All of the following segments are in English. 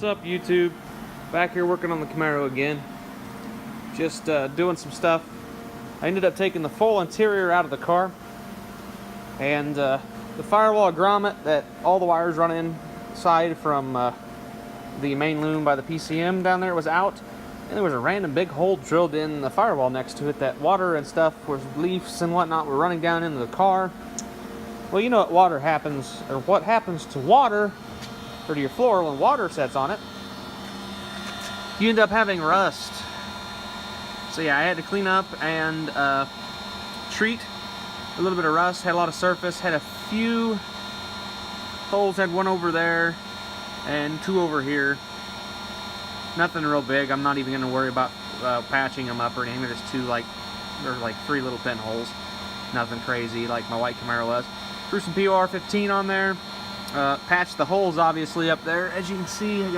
What's up, YouTube? Back here working on the Camaro again. Just doing some stuff. I ended up taking the full interior out of the car, and the firewall grommet that all the wires run inside from the main loom by the PCM down there was out, and there was a random big hole drilled in the firewall next to it that water and stuff, with leaves and whatnot, were running down into the car. Well, you know what water happens, or what happens to water, or to your floor when water sets on it. You end up having rust. So yeah, I had to clean up and treat a little bit of rust. Had a lot of surface, had a few holes, had one over there and two over here. Nothing real big. I'm not even going to worry about patching them up or anything. They're just they're like 3 little pinholes. Nothing crazy like my white Camaro was. Threw some POR15 on there. Patched the holes obviously up there. As you can see, you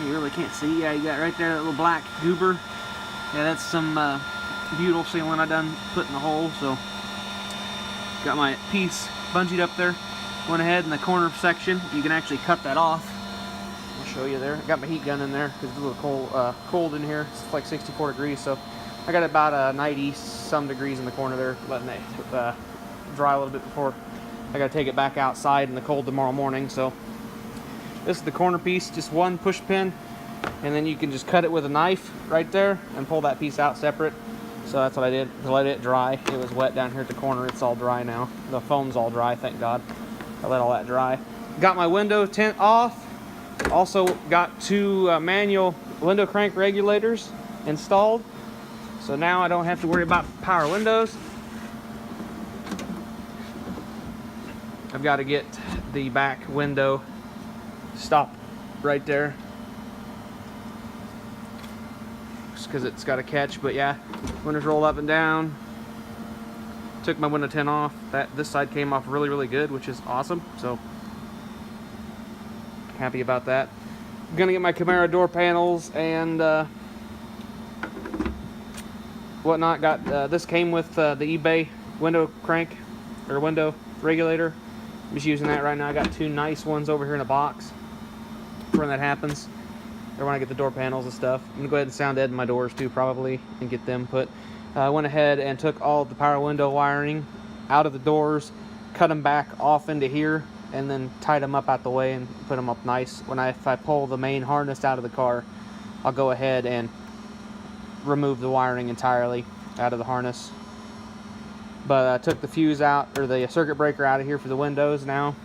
really can't see. Yeah, you got right there that little black goober. Yeah, that's some butyl sealant I done put in the hole. So got my piece bungeed up there. Went ahead in the corner section. You can actually cut that off. I'll show you there. Got my heat gun in there because it's a little cold in here. It's like 64 degrees, so I got about 90 some degrees in the corner there, letting it dry a little bit before I got to take it back outside in the cold tomorrow morning. So this is the corner piece, just one push pin, and then you can just cut it with a knife right there and pull that piece out separate. So that's what I did to let it dry. It was wet down here at the corner. It's all dry now. The foam's all dry, thank God. I let all that dry. Got my window tint off. Also got 2 manual window crank regulators installed. So now I don't have to worry about power windows. I've got to get the back window stopped right there, just because it's got a catch. But yeah, windows roll up and down. Took my window tint off. This side came off really good, which is awesome. So happy about that. I'm gonna get my Camaro door panels and whatnot. Got this came with the eBay window crank or window regulator. I'm just using that right now. I got 2 nice ones over here in a box for when that happens, or when I get the door panels and stuff. I'm gonna go ahead and sound deaden my doors too, probably, and get them put. I went ahead and took all the power window wiring out of the doors, cut them back off into here, and then tied them up out the way and put them up nice. If I pull the main harness out of the car, I'll go ahead and remove the wiring entirely out of the harness. But I took the fuse out, or the circuit breaker out of here for the windows now.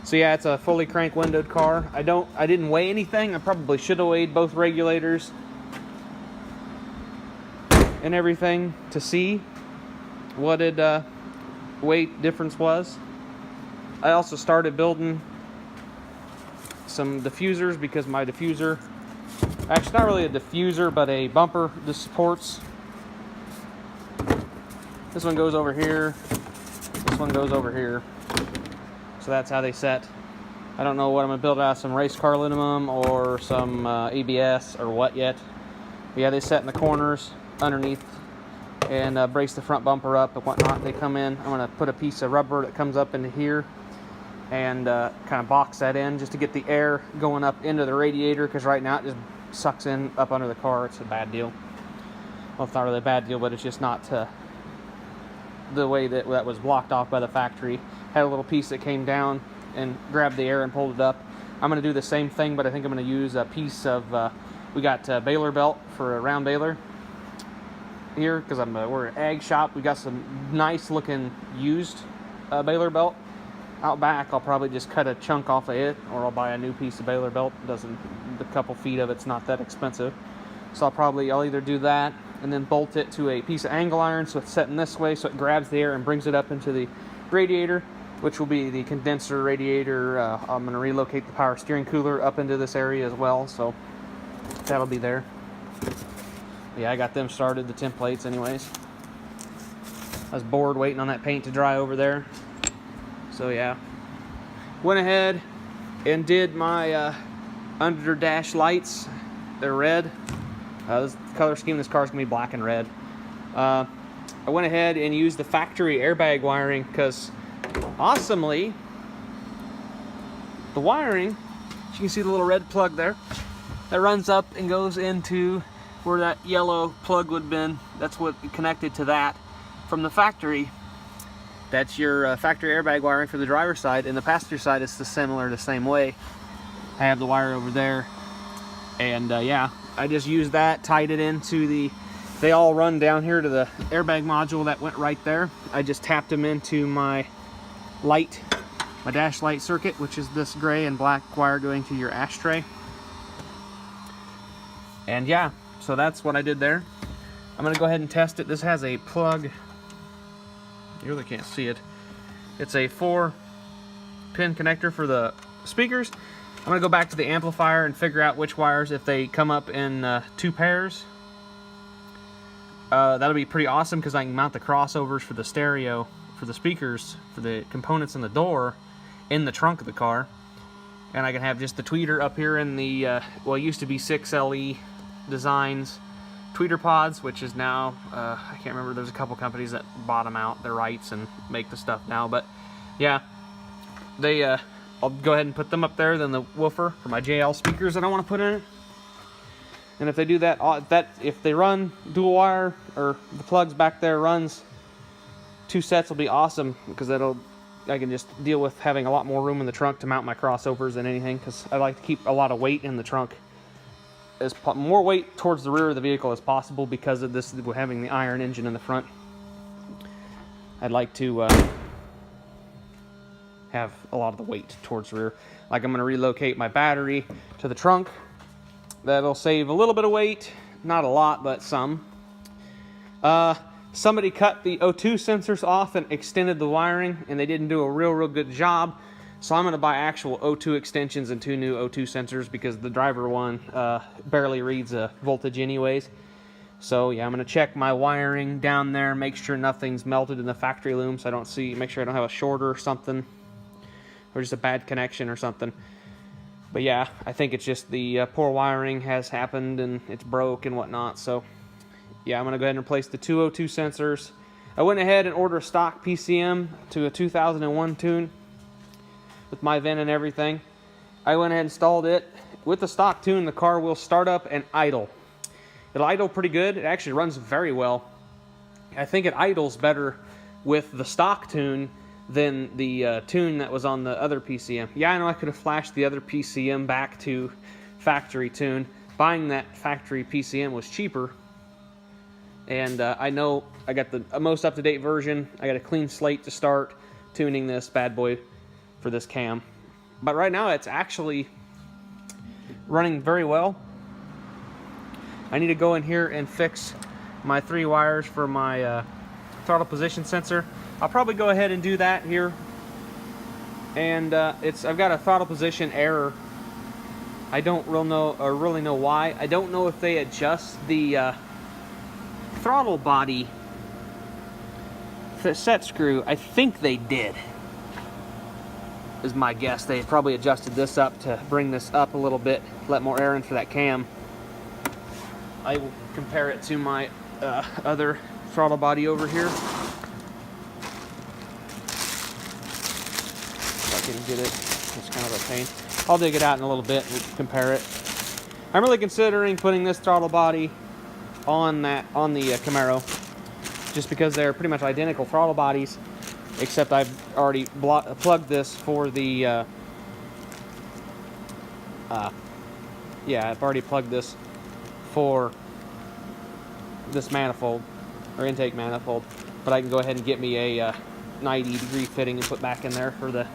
So yeah, it's a fully crank windowed car. I didn't weigh anything. I probably should have weighed both regulators and everything to see what weight difference was. I also started building some diffusers, because my diffuser, actually not really a diffuser, but a bumper, this supports. This one goes over here, this one goes over here. So that's how they set. I don't know what I'm gonna build out of, some race car aluminum or some ABS or what yet. But yeah, they set in the corners underneath and brace the front bumper up and whatnot. They come in. I'm gonna put a piece of rubber that comes up into here and kind of box that in, just to get the air going up into the radiator, because right now it just sucks in up under the car. It's a bad deal. Well, it's not really a bad deal, but it's just not the way that was blocked off by the factory. Had a little piece that came down and grabbed the air and pulled it up. I'm going to do the same thing, but I think I'm going to use a piece of, we got a baler belt for a round baler here, because we're an ag shop. We got some nice looking used baler belt out back. I'll probably just cut a chunk off of it, or I'll buy a new piece of baler belt. The couple feet of it's not that expensive. So I'll either do that and then bolt it to a piece of angle iron so it's setting this way, so it grabs the air and brings it up into the radiator, which will be the condenser radiator. I'm going to relocate the power steering cooler up into this area as well, so that'll be there. Yeah, I got them started, the templates anyways. I was bored waiting on that paint to dry over there. So yeah, went ahead and did my under dash lights. They're red. This color scheme, this car's gonna be black and red. I went ahead and used the factory airbag wiring, because awesomely the wiring You can see the little red plug there. That runs up and goes into where that yellow plug would have been. That's what connected to that from the factory. That's your factory airbag wiring for the driver's side, and the passenger side is the same way. I have the wire over there, and yeah, I just used that, tied it into the, they all run down here to the airbag module that went right there. I just tapped them into my light, my dash light circuit, which is this gray and black wire going to your ashtray. And yeah, so that's what I did there. I'm gonna go ahead and test it. This has a plug, you really can't see it. It's a 4-pin connector for the speakers. I'm gonna go back to the amplifier and figure out which wires, if they come up in 2 pairs. That'll be pretty awesome because I can mount the crossovers for the stereo, for the speakers, for the components in the door, in the trunk of the car. And I can have just the tweeter up here in the, well, it used to be 6LE Designs tweeter pods, which is now, I can't remember, there's a couple companies that bottom out their rights and make the stuff now, but yeah, they, I'll go ahead and put them up there, then the woofer for my JL speakers that I want to put in it. And if they do that, if they run dual wire, or the plugs back there runs 2 sets, will be awesome, because I can just deal with having a lot more room in the trunk to mount my crossovers than anything, because I like to keep a lot of weight in the trunk, more weight towards the rear of the vehicle as possible, because of this having the iron engine in the front. I'd like to have a lot of the weight towards the rear. Like, I'm going to relocate my battery to the trunk. That'll save a little bit of weight, not a lot, but some. Somebody cut the O2 sensors off and extended the wiring, and they didn't do a real good job. So I'm going to buy actual O2 extensions and 2 new O2 sensors, because the driver one barely reads a voltage anyways. So yeah, I'm going to check my wiring down there, make sure nothing's melted in the factory loom, so I don't see, make sure I don't have a shorter or something, or just a bad connection or something. But yeah, I think it's just the poor wiring has happened and it's broke and whatnot. So yeah, I'm going to go ahead and replace the 2 O2 sensors. I went ahead and ordered a stock PCM to a 2001 tune with my VIN and everything. I went ahead and installed it. With the stock tune, the car will start up and idle. It'll idle pretty good. It actually runs very well. I think it idles better with the stock tune than the tune that was on the other PCM. Yeah, I know I could have flashed the other PCM back to factory tune. Buying that factory PCM was cheaper. And I know I got the most up-to-date version. I got a clean slate to start tuning this bad boy for this cam. But right now it's actually running very well. I need to go in here and fix my 3 wires for my throttle position sensor. I'll probably go ahead and do that here. And I've got a throttle position error. I don't really know why. I don't know if they adjust the throttle body set screw. I think they did, is my guess. They probably adjusted this up to bring this up a little bit, let more air in for that cam. I will compare it to my other throttle body over here. If I can get it, it's kind of a pain. I'll dig it out in a little bit and compare it. I'm really considering putting this throttle body on the Camaro, just because they're pretty much identical throttle bodies, except I've already plugged this for the yeah, I've already plugged this for this manifold, or intake manifold, but I can go ahead and get me a 90-degree fitting and put back in there for the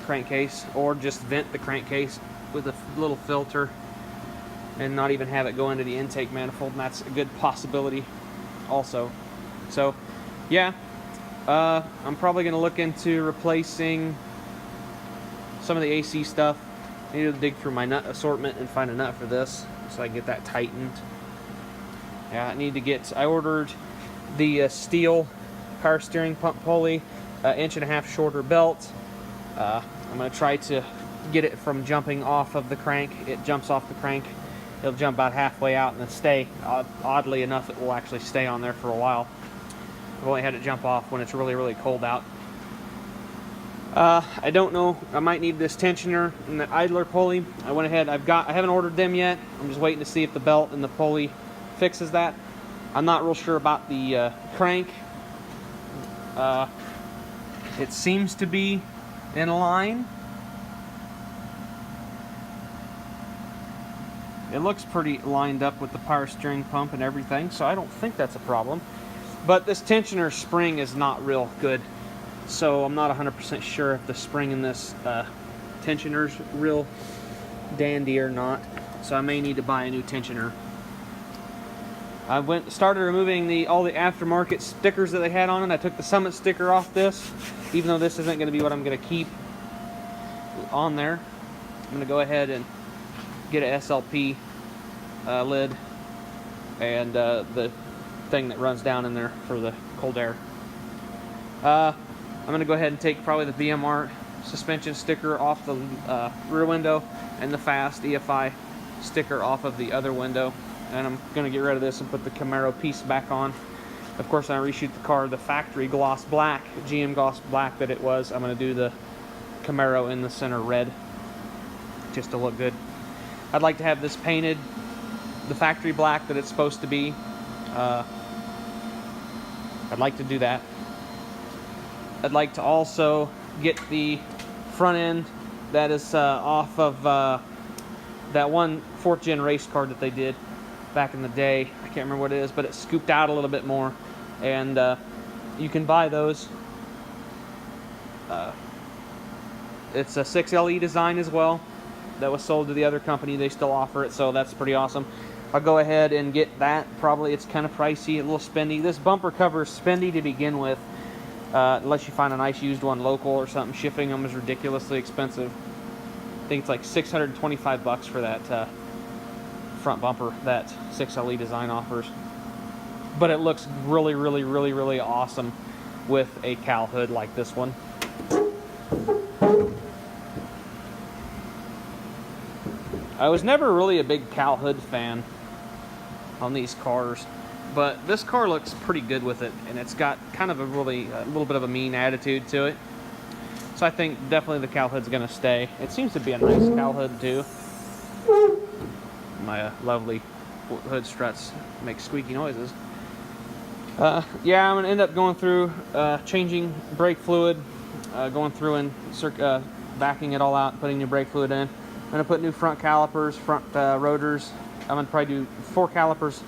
crankcase, or just vent the crankcase with a little filter and not even have it go into the intake manifold, and that's a good possibility also. So yeah, I'm probably going to look into replacing some of the AC stuff. I need to dig through my nut assortment and find a nut for this so I can get that tightened. Yeah, I ordered the steel power steering pump pulley, 1.5 inch shorter belt. I'm going to try to get it from jumping off of the crank. It jumps off the crank. It'll jump about halfway out and then stay. Oddly enough, it will actually stay on there for a while. I've only had it jump off when it's really cold out. I don't know. I might need this tensioner and the idler pulley. I went ahead. I haven't ordered them yet. I'm just waiting to see if the belt and the pulley fixes that. I'm not real sure about the crank. It seems to be in line. It looks pretty lined up with the power steering pump and everything, so I don't think that's a problem. But this tensioner spring is not real good, so I'm not 100% sure if the spring in this tensioner's real dandy or not. So I may need to buy a new tensioner. I started removing all the aftermarket stickers that they had on it. I took the Summit sticker off this, even though this isn't going to be what I'm going to keep on there. I'm going to go ahead and get an SLP lid and the thing that runs down in there for the cold air. I'm going to go ahead and take probably the BMR suspension sticker off the rear window and the Fast EFI sticker off of the other window. And I'm going to get rid of this and put the Camaro piece back on. Of course, I reshoot the car the factory gloss black, GM gloss black that it was. I'm going to do the Camaro in the center red, just to look good. I'd like to have this painted the factory black that it's supposed to be. I'd like to do that. I'd like to also get the front end that is off of that one 4th gen race car that they did back in the day. I can't remember what it is, but it's scooped out a little bit more, and you can buy those. It's a 6LE design as well that was sold to the other company. They still offer it, so that's pretty awesome. I'll go ahead and get that. Probably it's kind of pricey, a little spendy. This bumper cover is spendy to begin with, unless you find a nice used one local or something. Shipping them is ridiculously expensive. I think it's like $625 for that front bumper that 6LE design offers. But it looks really, really, really, really awesome with a cowl hood like this one. I was never really a big cowl hood fan on these cars, but this car looks pretty good with it, and it's got kind of a little bit of a mean attitude to it. So I think definitely the cowl hood's gonna stay. It seems to be a nice cowl hood too. My lovely hood struts make squeaky noises. Yeah, I'm gonna end up going through changing brake fluid, going through and backing it all out and putting new brake fluid in. I'm gonna put new front calipers, front rotors. I'm gonna probably do 4 calipers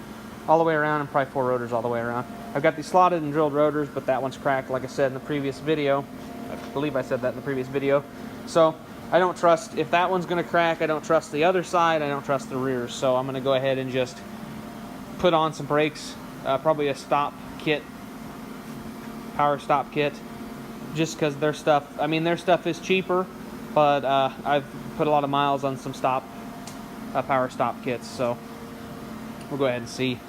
all the way around and probably 4 rotors all the way around. I've got these slotted and drilled rotors, but that one's cracked, like I said in the previous video. I believe I said that in the previous video. So I don't trust, if that one's gonna crack, I don't trust the other side, I don't trust the rears. So I'm gonna go ahead and just put on some brakes, probably a stop kit, power stop kit, just because their stuff, I mean, their stuff is cheaper, but I've put a lot of miles on some power stop kits, so we'll go ahead and see.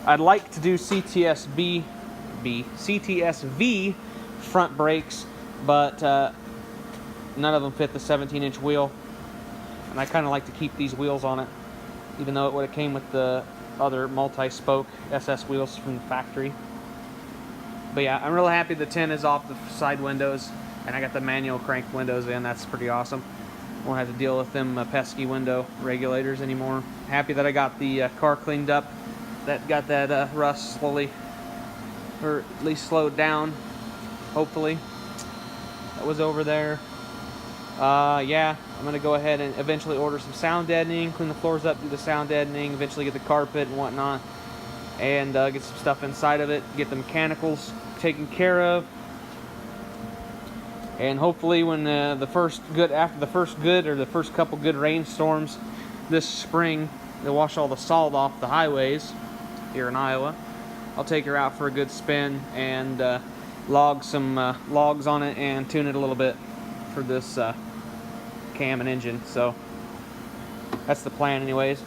I'd like to do CTSV front brakes, but none of them fit the 17-inch wheel, and I kind of like to keep these wheels on it, even though it would have came with the other multi-spoke SS wheels from the factory. But yeah, I'm really happy the 10 is off the side windows, and I got the manual crank windows in. That's pretty awesome. Won't have to deal with them pesky window regulators anymore. Happy that I got the car cleaned up. That got that rust slowly, or at least slowed down, hopefully. That was over there. Yeah, I'm gonna go ahead and eventually order some sound deadening, clean the floors up, do the sound deadening, eventually get the carpet and whatnot, and get some stuff inside of it, get the mechanicals taken care of. And hopefully when after the first couple good rainstorms this spring, they'll wash all the salt off the highways here in Iowa. I'll take her out for a good spin and log some logs on it and tune it a little bit for this cam and engine. So that's the plan anyways.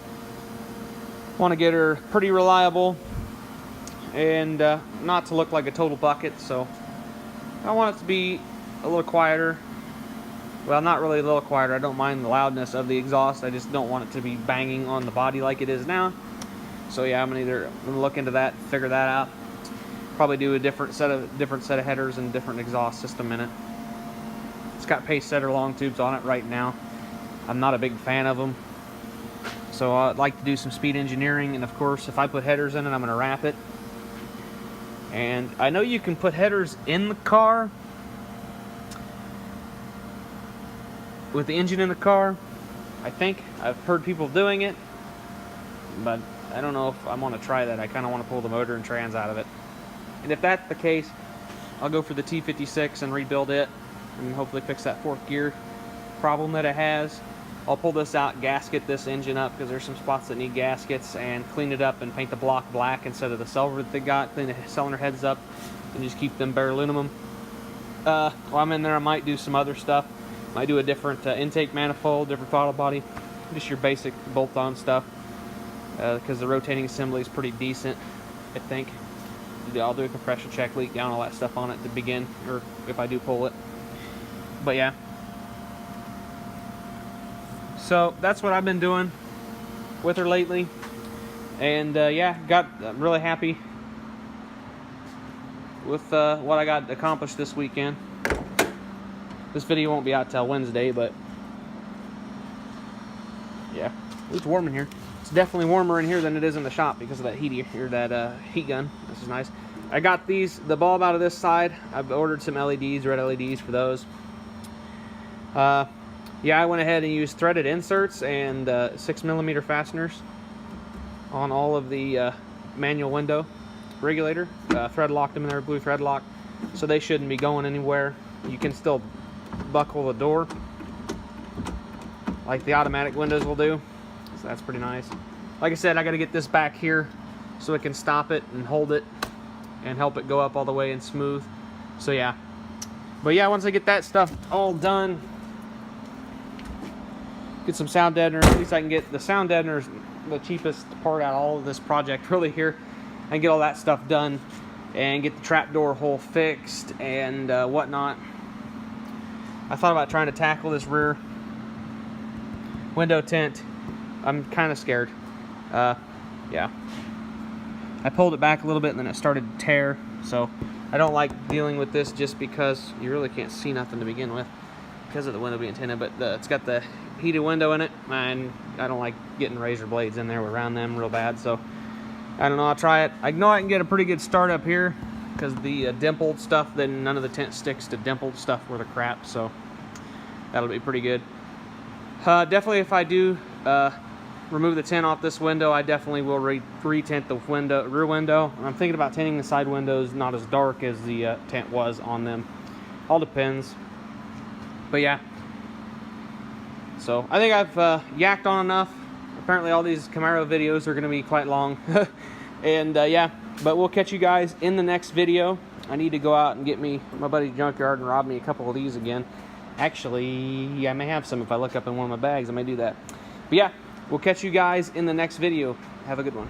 Want to get her pretty reliable and not to look like a total bucket, so I want it to be a little quieter. Well, not really a little quieter. I don't mind the loudness of the exhaust. I just don't want it to be banging on the body like it is now. So yeah, I'm gonna look into that, figure that out. Probably do a different set of headers and different exhaust system in it. It's got pace setter long tubes on it right now. I'm not a big fan of them. So I'd like to do some speed engineering, and of course, if I put headers in it, I'm going to wrap it. And I know you can put headers in the car with the engine in the car. I think I've heard people doing it, but I don't know if I want to try that. I kind of want to pull the motor and trans out of it. And if that's the case, I'll go for the T56 and rebuild it, and hopefully fix that fourth gear problem that it has. I'll pull this out, gasket this engine up, because there's some spots that need gaskets, and clean it up and paint the block black instead of the silver that they got. Clean the cylinder heads up and just keep them bare aluminum. While I'm in there, I might do some other stuff. Might do a different intake manifold, different throttle body, just your basic bolt-on stuff, because the rotating assembly is pretty decent, I think. I'll do a compression check, leak down, all that stuff on it to begin, or if I do pull it. But yeah. So that's what I've been doing with her lately. And yeah, I'm really happy with what I got accomplished this weekend. This video won't be out till Wednesday, but yeah, it's warm in here. It's definitely warmer in here than it is in the shop because of that heat gun. This is nice. I got the bulb out of this side. I've ordered some LEDs, red LEDs for those. Yeah, I went ahead and used threaded inserts and 6mm fasteners on all of the manual window regulator. Thread locked them in there, blue thread lock, so they shouldn't be going anywhere. You can still buckle the door like the automatic windows will do, so that's pretty nice. Like I said, I got to get this back here so it can stop it and hold it and help it go up all the way and smooth. So yeah, but yeah, once I get that stuff all done, get some sound deadener. At least I can get the sound deadener, the cheapest part out of all of this project really here, and get all that stuff done and get the trapdoor hole fixed and whatnot. I thought about trying to tackle this rear window tint. I'm kind of scared. Yeah, I pulled it back a little bit and then it started to tear, so I don't like dealing with this just because you really can't see nothing to begin with because of the window being tinted. But it's got the heated window in it, and I don't like getting razor blades in there around them real bad, so I don't know, I'll try it. I know I can get a pretty good start up here because the dimpled stuff, then none of the tint sticks to dimpled stuff where the crap, so that'll be pretty good. Definitely, if I do remove the tint off this window, I definitely will re-tint the rear window. And I'm thinking about tinting the side windows not as dark as the tint was on them. All depends. But yeah. So I think I've yacked on enough. Apparently all these Camaro videos are going to be quite long. And yeah, but we'll catch you guys in the next video. I need to go out and get my buddy's junkyard and rob me a couple of these again. Actually, I may have some if I look up in one of my bags. I may do that. But yeah, we'll catch you guys in the next video. Have a good one.